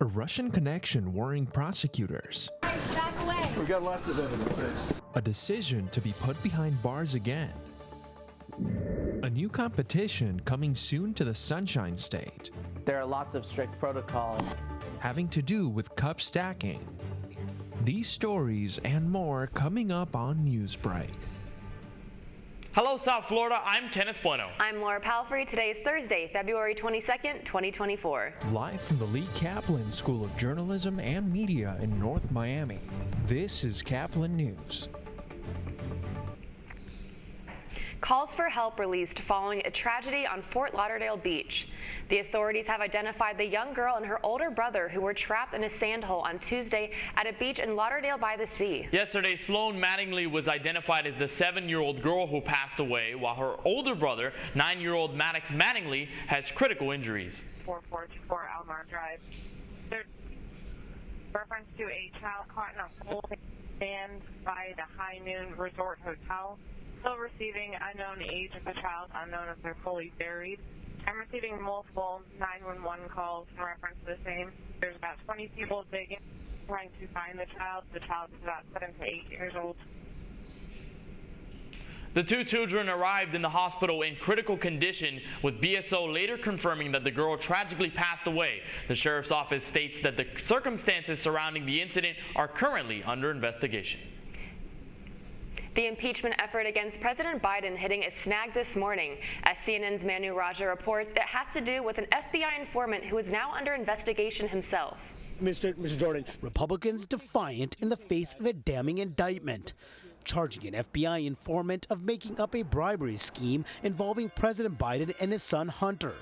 A Russian connection worrying prosecutors. Back away. We've got lots of evidence. A decision to be put behind bars again. A new competition coming soon to the Sunshine State. There are lots of strict protocols. Having to do with cup stacking. These stories and more coming up on Newsbreak. Hello, South Florida. I'm Kenneth Bueno. I'm Laura Palfrey. Today is Thursday, February 22nd, 2024. Live from the Lee Kaplan School of Journalism and Media in North Miami, this is Caplin News. Calls for help released following a tragedy on Fort Lauderdale Beach. The authorities have identified the young girl and her older brother who were trapped in a sand hole on Tuesday at a beach in Lauderdale by the Sea. Yesterday, Sloan Mattingly was identified as the 7-year-old girl who passed away, while her older brother, 9-year-old Maddox Mattingly, has critical injuries. 4424 Almar Drive. There's reference to a child caught in a hole sand by the High Noon Resort Hotel. Still receiving unknown age of the child, unknown if they're fully buried. I'm receiving multiple 911 calls in reference to the same. There's about 20 people digging, trying to find the child. The child is about 7 to 8 years old. The two children arrived in the hospital in critical condition, with BSO later confirming that the girl tragically passed away. The sheriff's office states that the circumstances surrounding the incident are currently under investigation. The impeachment effort against President Biden hitting a snag this morning. As CNN's Manu Raja reports, it has to do with an FBI informant who is now under investigation himself. Mr. Jordan, Republicans defiant in the face of a damning indictment, charging an FBI informant of making up a bribery scheme involving President Biden and his son Hunter.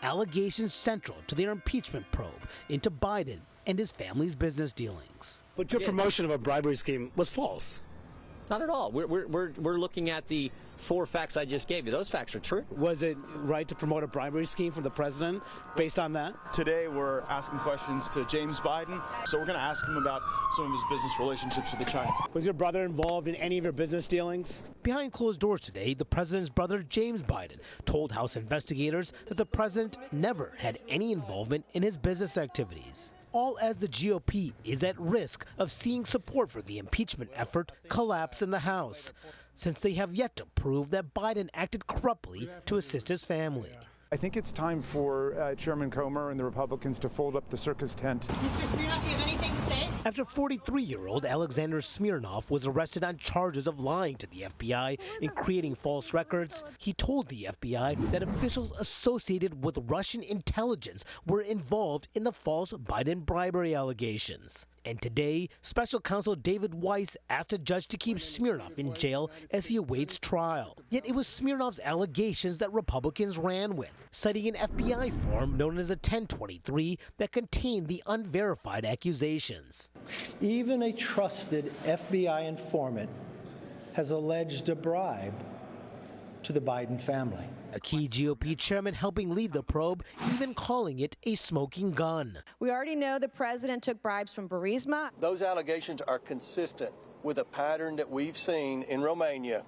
Allegations central to their impeachment probe into Biden and his family's business dealings. But your promotion of a bribery scheme was false. Not at all. We're looking at the 4 facts I just gave you. Those facts are true. Was it right to promote a bribery scheme for the president based on that? Today we're asking questions to James Biden, so we're going to ask him about some of his business relationships with the Chinese. Was your brother involved in any of your business dealings? Behind closed doors today, the president's brother, James Biden, told House investigators that the president never had any involvement in his business activities. All as the GOP is at risk of seeing support for the impeachment effort collapse in the House, since they have yet to prove that Biden acted corruptly to assist his family. I think it's time for Chairman Comer and the Republicans to fold up the circus tent. Mr. Smirnoff, do you have anything to say? After 43-year-old Alexander Smirnoff was arrested on charges of lying to the FBI and creating false records, he told the FBI that officials associated with Russian intelligence were involved in the false Biden bribery allegations. And today, Special Counsel David Weiss asked a judge to keep Smirnoff in jail as he awaits trial. Yet it was Smirnoff's allegations that Republicans ran with, citing an FBI form known as a 1023 that contained the unverified accusations. Even a trusted FBI informant has alleged a bribe to the Biden family. A key GOP chairman helping lead the probe, even calling it a smoking gun. We already know the president took bribes from Burisma. Those allegations are consistent with a pattern that we've seen in Romania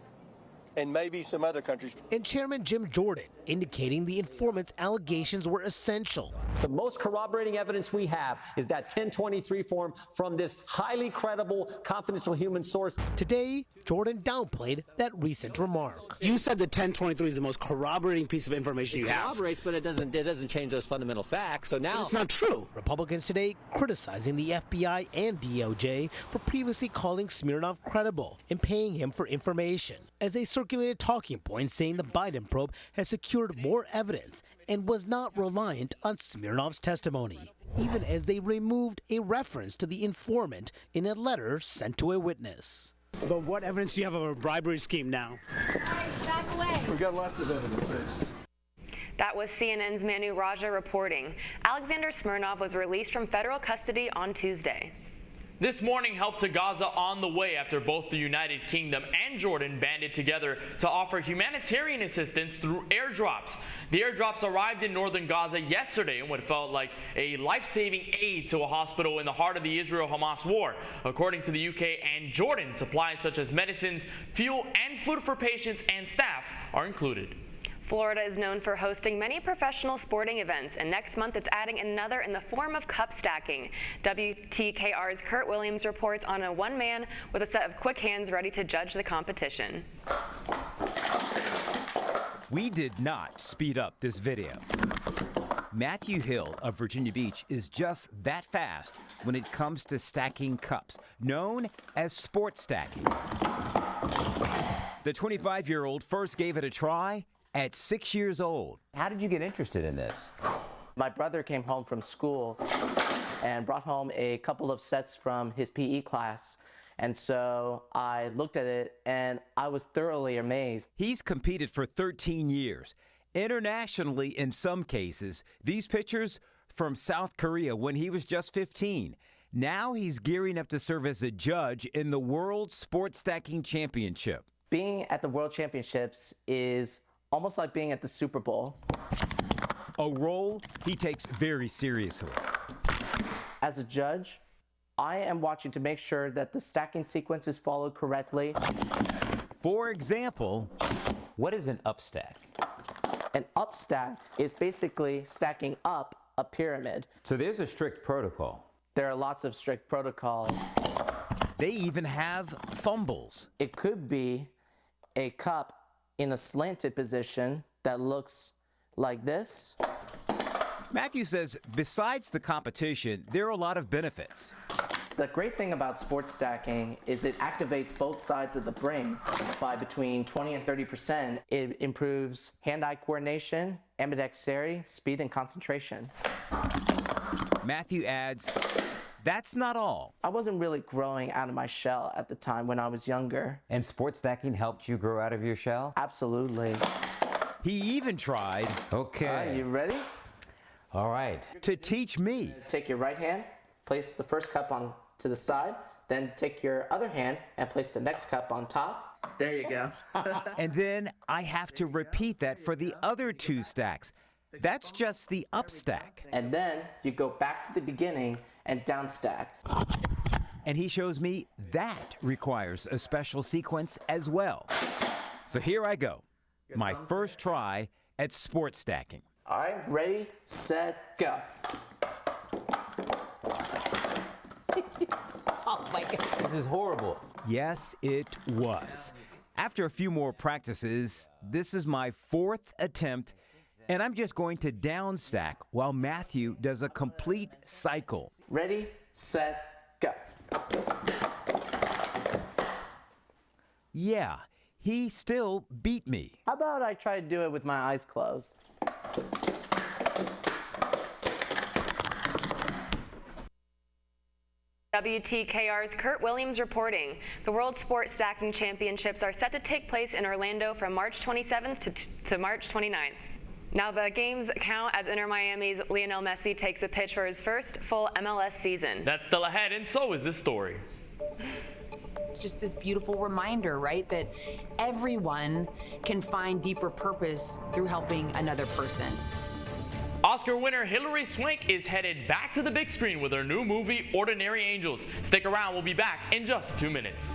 and maybe some other countries. And Chairman Jim Jordan indicating the informant's allegations were essential. The most corroborating evidence we have is that 1023 form from this highly credible, confidential human source. Today, Jordan downplayed that recent remark. You said the 1023 is the most corroborating piece of information you have. It corroborates, but it doesn't change those fundamental facts. So now it's not true. Republicans today criticizing the FBI and DOJ for previously calling Smirnoff credible and paying him for information, as they circulated talking points saying the Biden probe has secured more evidence and was not reliant on Smirnoff's testimony, even as they removed a reference to the informant in a letter sent to a witness. But what evidence do you have of a bribery scheme now? Back away. We've got lots of evidence. That was CNN's Manu Raja reporting. Alexander Smirnoff was released from federal custody on Tuesday. This morning, help to Gaza on the way after both the United Kingdom and Jordan banded together to offer humanitarian assistance through airdrops. The airdrops arrived in northern Gaza yesterday in what felt like a life-saving aid to a hospital in the heart of the Israel-Hamas war. According to the UK and Jordan, supplies such as medicines, fuel, and food for patients and staff are included. Florida is known for hosting many professional sporting events, and next month it's adding another in the form of cup stacking. WTKR's Kurt Williams reports on a one man with a set of quick hands ready to judge the competition. We did not speed up this video. Matthew Hill of Virginia Beach is just that fast when it comes to stacking cups, known as sports stacking. The 25-year-old first gave it a try at 6 years old. How did you get interested in this? My brother came home from school and brought home a couple of sets from his PE class. And so I looked at it and I was thoroughly amazed. He's competed for 13 years. Internationally, in some cases, these pictures from South Korea when he was just 15. Now he's gearing up to serve as a judge in the World Sports Stacking Championship. Being at the World Championships is almost like being at the Super Bowl. A role he takes very seriously. As a judge, I am watching to make sure that the stacking sequence is followed correctly. For example, what is an upstack? An upstack is basically stacking up a pyramid. So there's a strict protocol. There are lots of strict protocols. They even have fumbles. It could be a cup in a slanted position that looks like this. Matthew says besides the competition, there are a lot of benefits. The great thing about sports stacking is it activates both sides of the brain by between 20 and 30%. It improves hand-eye coordination, ambidexterity, speed, and concentration. Matthew adds, that's not all. I wasn't really growing out of my shell at the time when I was younger. And sports stacking helped you grow out of your shell? Absolutely. He even tried, okay. All right, you ready? All right. To teach me. Take your right hand, place the first cup on to the side, then take your other hand and place the next cup on top. There you go. And then I have to repeat that for the other two stacks. That's just the up stack. And then you go back to the beginning and down stack. And he shows me that requires a special sequence as well. So here I go. My first try at sports stacking. All right, ready, set, go. Oh my God. This is horrible. Yes, it was. After a few more practices, this is my fourth attempt, and I'm just going to down stack while Matthew does a complete cycle. Ready, set, go. Yeah, he still beat me. How about I try to do it with my eyes closed? WTKR's Kurt Williams reporting. The World Sports Stacking Championships are set to take place in Orlando from March 27th to March 29th. Now the games count as Inter Miami's Lionel Messi takes a pitch for his first full MLS season. That's still ahead, and so is this story. It's just this beautiful reminder, right, that everyone can find deeper purpose through helping another person. Oscar winner Hilary Swank is headed back to the big screen with her new movie, Ordinary Angels. Stick around, we'll be back in just 2 minutes.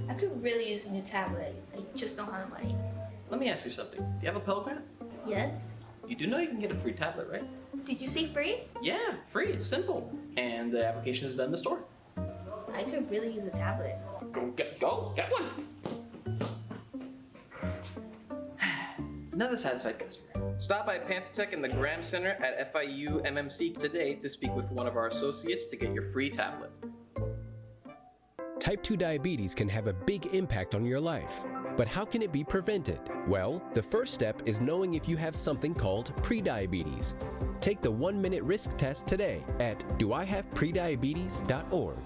I could really use a new tablet. I just don't have the money. Let me ask you something. Do you have a Pell Grant? Yes? You do know you can get a free tablet, right? Did you say free? Yeah, free. It's simple. And the application is done in the store. I could really use a tablet. Go get one. Another satisfied customer. Stop by Pantotech in the Graham Center at FIU MMC today to speak with one of our associates to get your free tablet. Type 2 diabetes can have a big impact on your life. But how can it be prevented? Well, the first step is knowing if you have something called prediabetes. Take the 1-minute risk test today at doihaveprediabetes.org.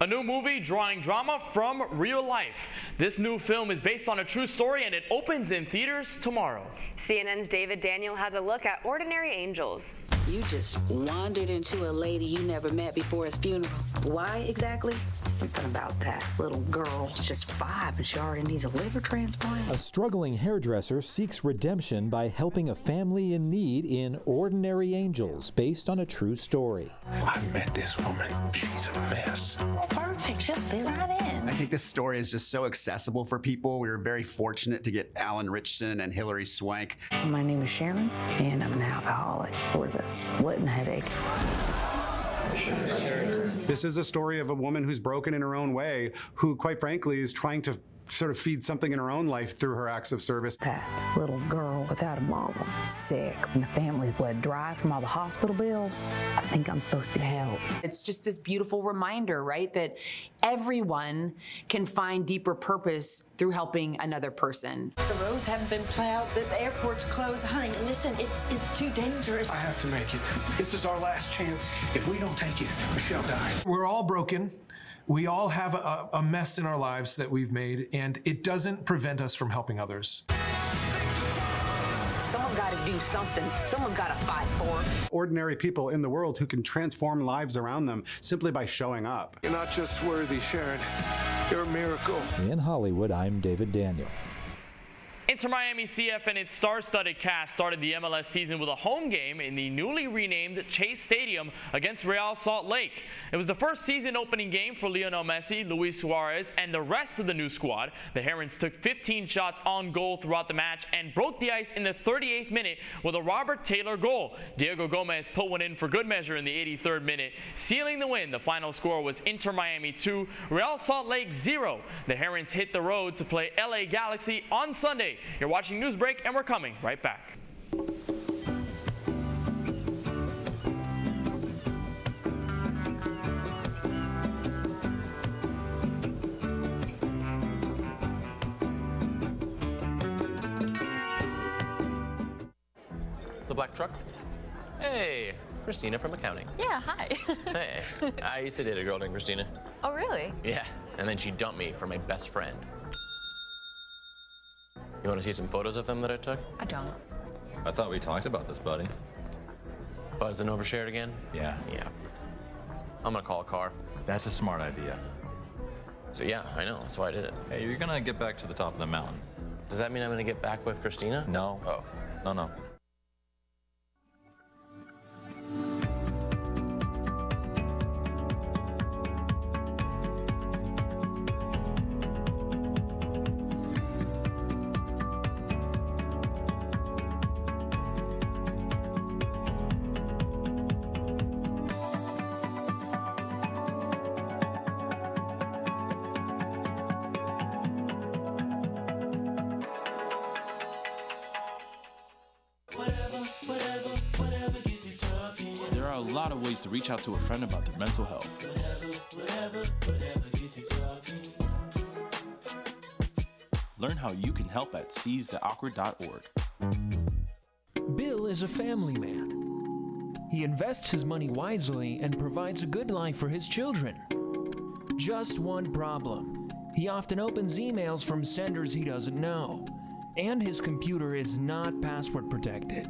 A new movie drawing drama from real life. This new film is based on a true story and it opens in theaters tomorrow. CNN's David Daniel has a look at Ordinary Angels. You just wandered into a lady you never met before his funeral. Why exactly? Something about that little girl. She's just 5 and she already needs a liver transplant. A struggling hairdresser seeks redemption by helping a family in need in Ordinary Angels, based on a true story. I met this woman. She's a mess. Perfect. She'll fit right in. I think this story is just so accessible for people. We were very fortunate to get Alan Richardson and Hilary Swank. My name is Sharon, and I'm an alcoholic with a splitting headache. This is a story of a woman who's broken in her own way, who, quite frankly, is trying to sort of feed something in her own life through her acts of service. That little girl without a mama, sick, and the family's bled dry from all the hospital bills. I think I'm supposed to help. It's just this beautiful reminder, right, that everyone can find deeper purpose through helping another person. The roads haven't been plowed, the airport's closed. Honey, listen, it's too dangerous. I have to make it. This is our last chance. If we don't take it, Michelle dies. We're all broken. We all have a mess in our lives that we've made, and it doesn't prevent us from helping others. Someone's got to do something. Someone's got to fight for. Ordinary people in the world who can transform lives around them simply by showing up. You're not just worthy, Sharon. You're a miracle. In Hollywood, I'm David Daniel. Inter Miami CF and its star-studded cast started the MLS season with a home game in the newly renamed Chase Stadium against Real Salt Lake. It was the first season opening game for Lionel Messi, Luis Suarez, and the rest of the new squad. The Herons took 15 shots on goal throughout the match and broke the ice in the 38th minute with a Robert Taylor goal. Diego Gomez put one in for good measure in the 83rd minute, sealing the win. The final score was Inter Miami 2, Real Salt Lake 0. The Herons hit the road to play LA Galaxy on Sunday. You're watching Newsbreak, and we're coming right back. The black truck? Hey, Christina from accounting. Yeah, hi. Hey, I used to date a girl named Christina. Oh, really? Yeah, and then she dumped me for my best friend. You want to see some photos of them that I took? I don't. I thought we talked about this, buddy. Buzzed and overshared again? Yeah. Yeah. I'm gonna call a car. That's a smart idea. So yeah, I know, that's why I did it. Hey, you're gonna get back to the top of the mountain. Does that mean I'm gonna get back with Christina? No. Oh. No. There are a lot of ways to reach out to a friend about their mental health. Learn how you can help at seizetheawkward.org. Bill is a family man. He invests his money wisely and provides a good life for his children. Just one problem. He often opens emails from senders he doesn't know, and his computer is not password protected.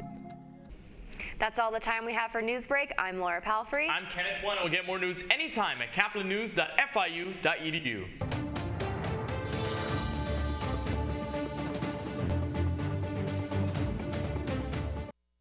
That's all the time we have for Newsbreak. I'm Laura Palfrey. I'm Kenneth Bueno. We'll get more news anytime at caplinnews.fiu.edu.